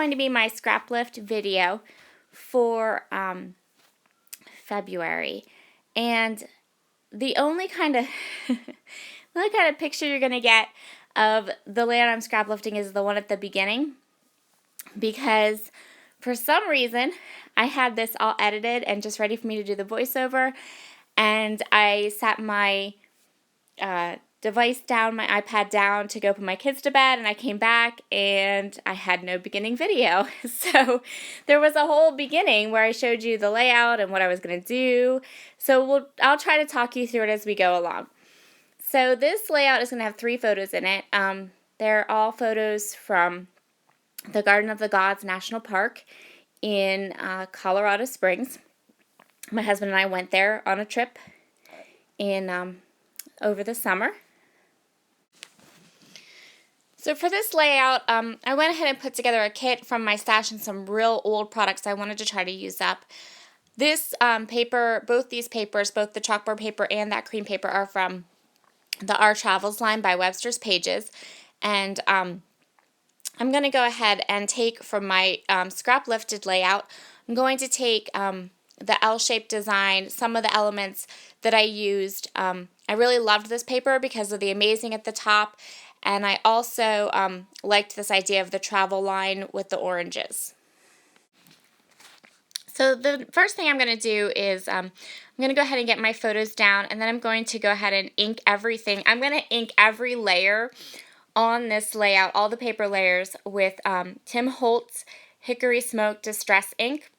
going to be my Scraplift video for February. And the only kind of picture you're going to get of the layout I'm scraplifting is the one at the beginning, because for some reason I had this all edited and just ready for me to do the voiceover, and I sat my device down, my iPad down to go put my kids to bed, and I came back and I had no beginning video. So there was a whole beginning where I showed you the layout and what I was going to do. So I'll try to talk you through it as we go along. So this layout is going to have 3 photos in it. They're all photos from the Garden of the Gods National Park in Colorado Springs. My husband and I went there on a trip in over the summer. So for this layout, I went ahead and put together a kit from my stash and some real old products I wanted to try to use up. This paper, both these papers, both the chalkboard paper and that cream paper, are from the Our Travels line by Webster's Pages. And I'm going to go ahead and take from my scrap lifted layout, I'm going to take the L-shaped design, some of the elements that I used. I really loved this paper because of the amazing at the top, and I also liked this idea of the travel line with the oranges. So the first thing I'm going to do is I'm going to go ahead and get my photos down, and then I'm going to go ahead and ink everything. I'm going to ink every layer on this layout, all the paper layers, with Tim Holtz Hickory Smoke Distress ink.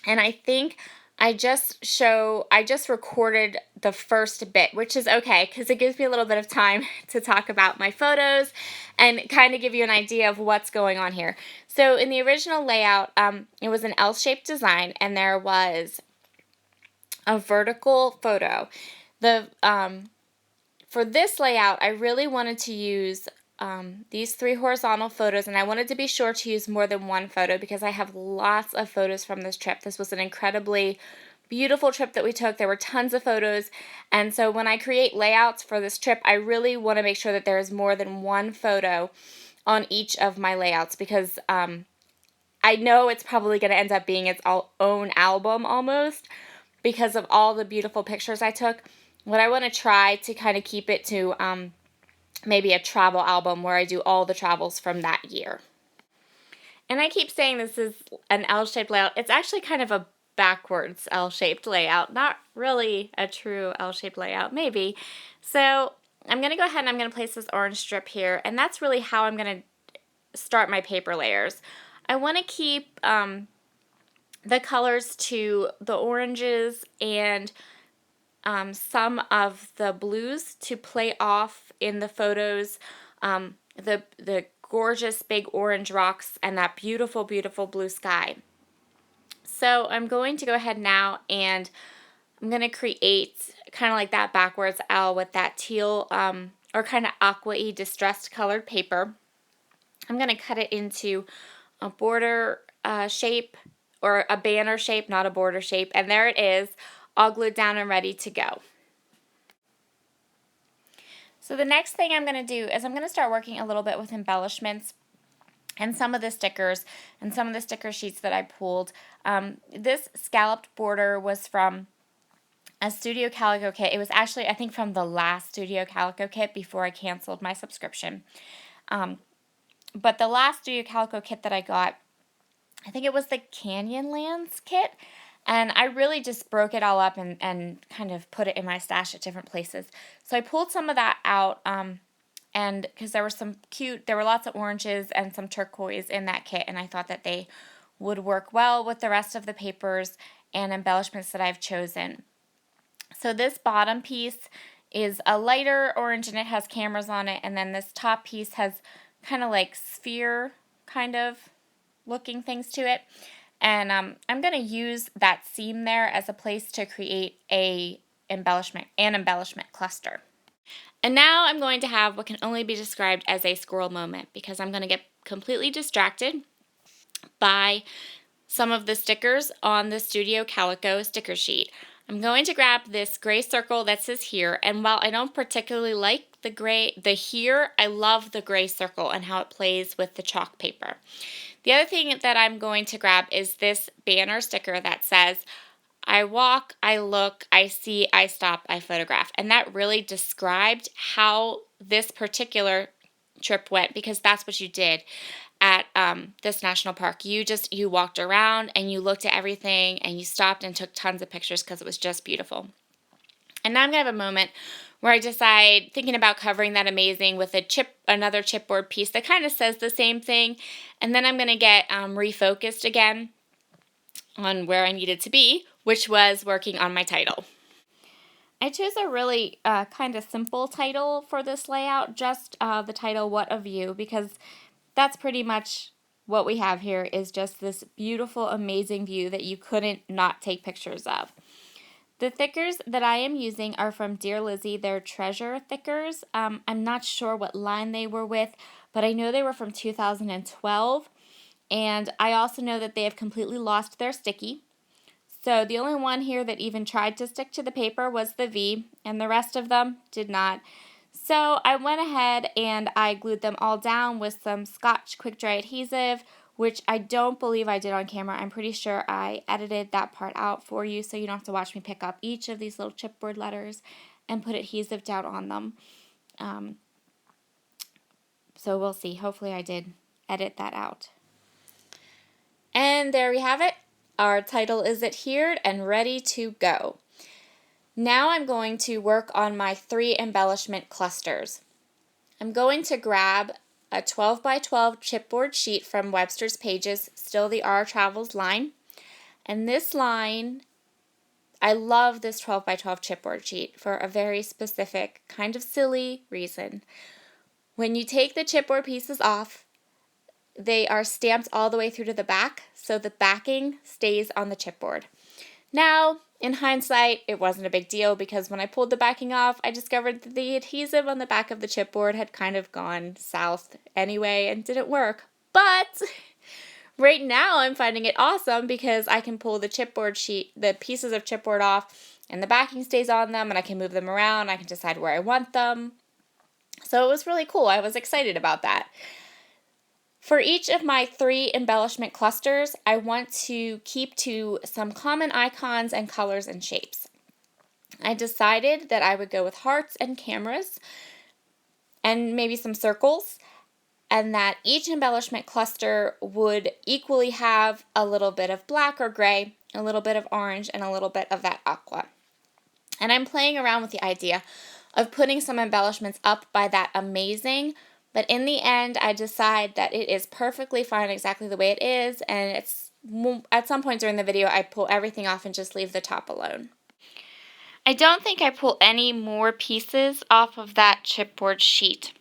And I think I just recorded the first bit, which is okay because it gives me a little bit of time to talk about my photos and kind of give you an idea of what's going on here. So in the original layout, it was an L-shaped design, and there was a vertical photo. For this layout, I really wanted to use these 3 horizontal photos, and I wanted to be sure to use more than one photo because I have lots of photos from this trip. This was an incredibly beautiful trip that we took. There were tons of photos, and so when I create layouts for this trip, I really want to make sure that there is more than one photo on each of my layouts, because I know it's probably going to end up being its own album almost because of all the beautiful pictures I took. But I want to try to kind of keep it to maybe a travel album where I do all the travels from that year. And I keep saying this is an L-shaped layout. It's actually kind of a backwards L-shaped layout, not really a true L-shaped layout, maybe. So I'm going to go ahead and I'm going to place this orange strip here, and that's really how I'm going to start my paper layers. I want to keep the colors to the oranges and some of the blues to play off in the photos, the gorgeous big orange rocks and that beautiful, beautiful blue sky. So I'm going to go ahead now and I'm going to create kind of like that backwards L with that teal or kind of aqua-y distressed colored paper. I'm going to cut it into a border shape, or a banner shape, not a border shape, and there it is, all glued down and ready to go. So the next thing I'm going to do is I'm going to start working a little bit with embellishments and some of the stickers and some of the sticker sheets that I pulled. This scalloped border was from a Studio Calico kit. It was actually, I think, from the last Studio Calico kit before I canceled my subscription. But the last Studio Calico kit that I got, I think it was the Canyonlands kit, and I really just broke it all up and kind of put it in my stash at different places. So I pulled some of that out, and because there were lots of oranges and some turquoise in that kit, and I thought that they would work well with the rest of the papers and embellishments that I've chosen. So this bottom piece is a lighter orange, and it has cameras on it, and then this top piece has kind of like sphere kind of looking things to it. And I'm going to use that seam there as a place to create an embellishment cluster. And now I'm going to have what can only be described as a squirrel moment, because I'm going to get completely distracted by some of the stickers on the Studio Calico sticker sheet. I'm going to grab this gray circle that says here, and while I don't particularly like the here, I love the gray circle and how it plays with the chalk paper. The other thing that I'm going to grab is this banner sticker that says, I walk, I look, I see, I stop, I photograph. And that really described how this particular trip went, because that's what you did at this national park. You walked around and you looked at everything and you stopped and took tons of pictures because it was just beautiful. And now I'm going to have a moment where I decide, thinking about covering that amazing with another chipboard piece that kind of says the same thing. And then I'm going to get refocused again on where I needed to be, which was working on my title. I chose a really kind of simple title for this layout, just the title, What a View, because that's pretty much what we have here, is just this beautiful, amazing view that you couldn't not take pictures of. The thickers that I am using are from Dear Lizzie. They're Treasure thickers. I'm not sure what line they were with, but I know they were from 2012. And I also know that they have completely lost their sticky. So the only one here that even tried to stick to the paper was the V, and the rest of them did not. So I went ahead and I glued them all down with some Scotch Quick Dry adhesive, which I don't believe I did on camera. I'm pretty sure I edited that part out for you, so you don't have to watch me pick up each of these little chipboard letters and put adhesive down on them. So we'll see. Hopefully I did edit that out. And there we have it. Our title is adhered and ready to go. Now I'm going to work on my 3 embellishment clusters. I'm going to grab a 12 by 12 chipboard sheet from Webster's Pages, Still the Our Travels line. And this line, I love this 12 by 12 chipboard sheet for a very specific, kind of silly reason. When you take the chipboard pieces off, they are stamped all the way through to the back, so the backing stays on the chipboard. Now, in hindsight, it wasn't a big deal, because when I pulled the backing off, I discovered that the adhesive on the back of the chipboard had kind of gone south anyway and didn't work. But right now I'm finding it awesome, because I can pull the chipboard sheet, the pieces of chipboard off, and the backing stays on them, and I can move them around. I can decide where I want them. So it was really cool. I was excited about that. For each of my 3 embellishment clusters, I want to keep to some common icons and colors and shapes. I decided that I would go with hearts and cameras and maybe some circles, and that each embellishment cluster would equally have a little bit of black or gray, a little bit of orange, and a little bit of that aqua. And I'm playing around with the idea of putting some embellishments up by that amazing, but in the end, I decide that it is perfectly fine exactly the way it is, and at some point during the video, I pull everything off and just leave the top alone. I don't think I pull any more pieces off of that chipboard sheet.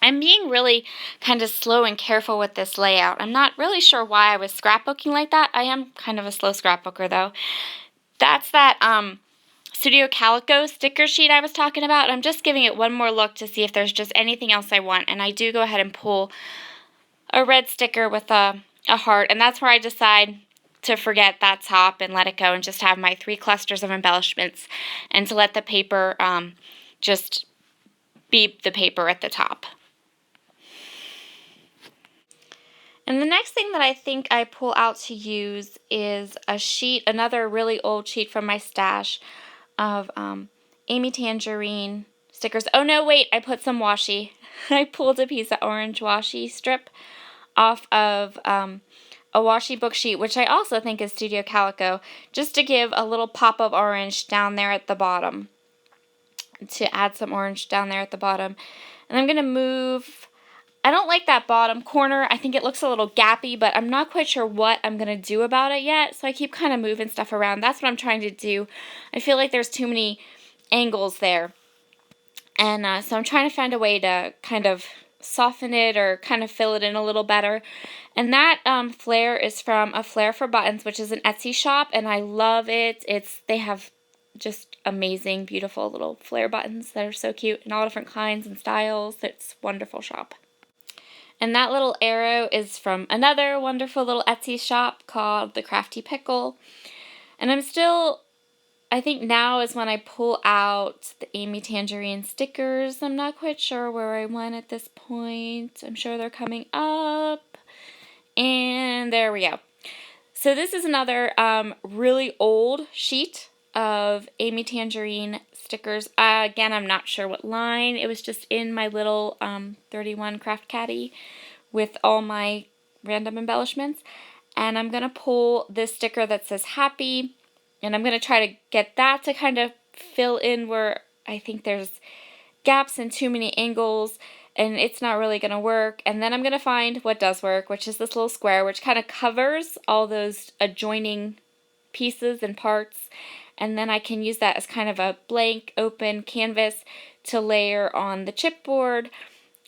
I'm being really kind of slow and careful with this layout. I'm not really sure why I was scrapbooking like that. I am kind of a slow scrapbooker, though. That's that Studio Calico sticker sheet I was talking about. I'm just giving it one more look to see if there's just anything else I want, and I do go ahead and pull a red sticker with a heart, and that's where I decide to forget that top and let it go and just have my 3 clusters of embellishments, and to let the paper just be the paper at the top. And the next thing that I think I pull out to use is a sheet, another really old sheet from my stash of Amy Tangerine stickers. Oh no, wait, I put some washi. I pulled a piece of orange washi strip off of a washi book sheet, which I also think is Studio Calico, just to give a little pop of orange down there at the bottom, to add some orange down there at the bottom. And I'm going to move, I don't like that bottom corner. I think it looks a little gappy, but I'm not quite sure what I'm going to do about it yet, so I keep kind of moving stuff around. That's what I'm trying to do. I feel like there's too many angles there. And so I'm trying to find a way to kind of soften it or kind of fill it in a little better. And that flare is from A Flare for Buttons, which is an Etsy shop, and I love it. They have just amazing, beautiful little flare buttons that are so cute in all different kinds and styles. It's a wonderful shop. And that little arrow is from another wonderful little Etsy shop called The Crafty Pickle. And I'm I think now is when I pull out the Amy Tangerine stickers. I'm not quite sure where I went at this point. I'm sure they're coming up. And there we go. So this is another really old sheet of Amy Tangerine stickers. Again, I'm not sure what line. It was just in my little 31 craft caddy with all my random embellishments. And I'm going to pull this sticker that says happy. And I'm going to try to get that to kind of fill in where I think there's gaps and too many angles, and it's not really going to work. And then I'm going to find what does work, which is this little square, which kind of covers all those adjoining pieces and parts. And then I can use that as kind of a blank open canvas to layer on the chipboard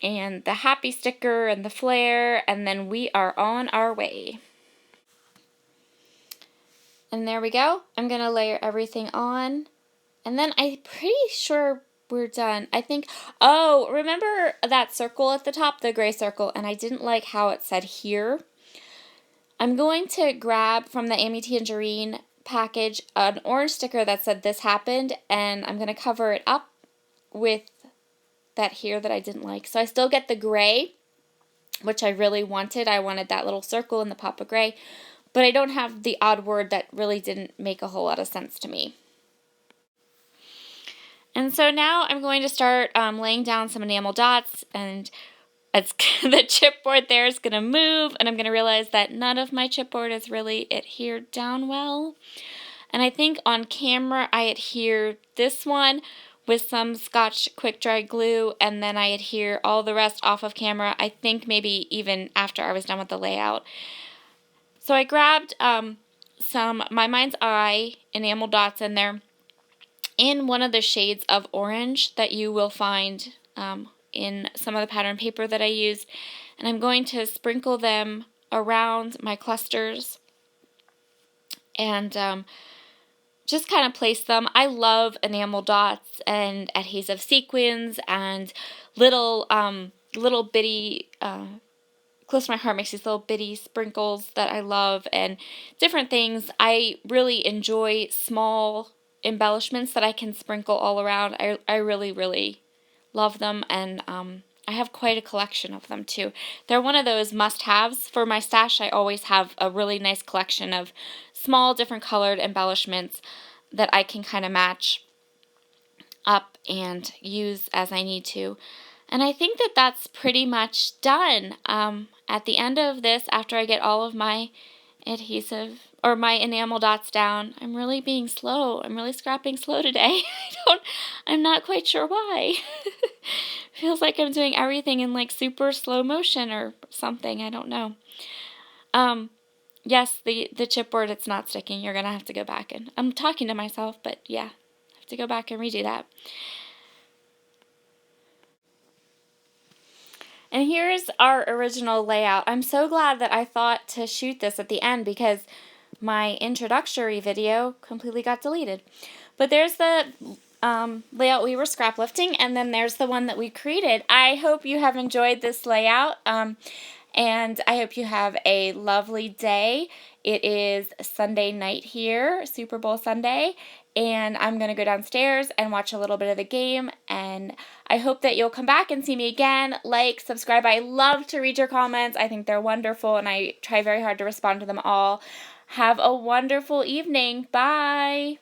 and the happy sticker and the flare, and then we are on our way. And there we go. I'm going to layer everything on. And then I'm pretty sure we're done. I think, oh, remember that circle at the top, the gray circle, and I didn't like how it said here. I'm going to grab from the Amy Tangerine package an orange sticker that said this happened, and I'm going to cover it up with that here that I didn't like. So I still get the gray, which I really wanted. I wanted that little circle in the pop of gray, but I don't have the odd word that really didn't make a whole lot of sense to me. And so now I'm going to start laying down some enamel dots, and it's, the chipboard there is going to move, and I'm going to realize that none of my chipboard is really adhered down well. And I think on camera I adhere this one with some Scotch quick dry glue, and then I adhere all the rest off of camera, I think maybe even after I was done with the layout. So I grabbed some My Mind's Eye enamel dots in there in one of the shades of orange that you will find in some of the pattern paper that I used, and I'm going to sprinkle them around my clusters and just kind of place them. I love enamel dots and adhesive sequins and little bitty, close to my heart makes these little bitty sprinkles that I love, and different things. I really enjoy small embellishments that I can sprinkle all around. I really, really love them, and I have quite a collection of them too. They're one of those must-haves. For my stash, I always have a really nice collection of small, different colored embellishments that I can kind of match up and use as I need to. And I think that that's pretty much done. At the end of this, after I get all of my adhesive or my enamel dots down, I'm really being slow. I'm really scrapping slow today. I'm not quite sure why. Feels like I'm doing everything in like super slow motion or something. I don't know. Yes, the chipboard, it's not sticking. You're going to have to go back and I'm talking to myself, but yeah, I have to go back and redo that. And here's our original layout. I'm so glad that I thought to shoot this at the end because my introductory video completely got deleted. But there's the layout we were scraplifting, and then there's the one that we created. I hope you have enjoyed this layout, and I hope you have a lovely day. It is Sunday night here, Super Bowl Sunday, and I'm going to go downstairs and watch a little bit of the game, and I hope that you'll come back and see me again. Like, subscribe. I love to read your comments. I think they're wonderful, and I try very hard to respond to them all. Have a wonderful evening. Bye.